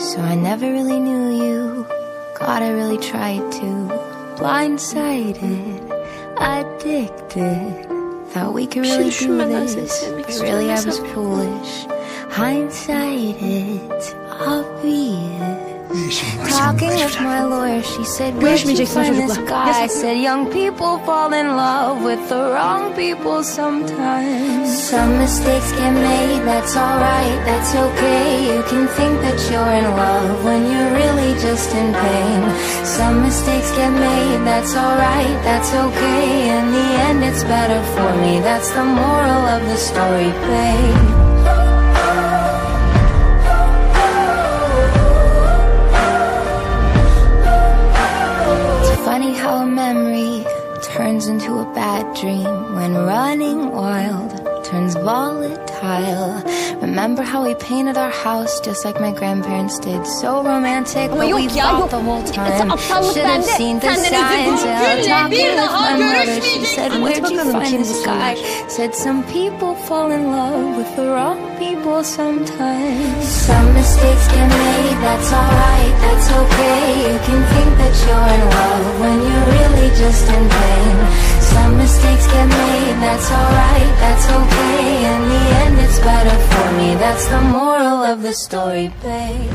So I never really knew you. God, I really tried to. Blindsided, addicted. Thought we could really do this, but really I was foolish. Hindsight, it's obvious. Talking with my lawyer, she said, where'd you find this guy? I said, young people fall in love with the wrong people sometimes. Some mistakes get made, that's alright, that's okay. You can think that you're in love when you're really just in pain. Some mistakes get made, that's alright, that's okay. In the end it's better for me, that's the moral of the story, babe. Funny how a memory turns into a bad dream when running wild turns volatile. Remember how we painted our house just like my grandparents did? So romantic, but we fought the whole time. Should have seen the signs. Talking with my mother, she said, where'd you find this guy? Said some people fall in love with the wrong people sometimes. Some mistakes get made, that's alright, that's okay. You can think that you're in love when you're really just in pain. Some mistakes get made, that's alright, that's okay. In the end it's better for me, that's the moral of the story, babe.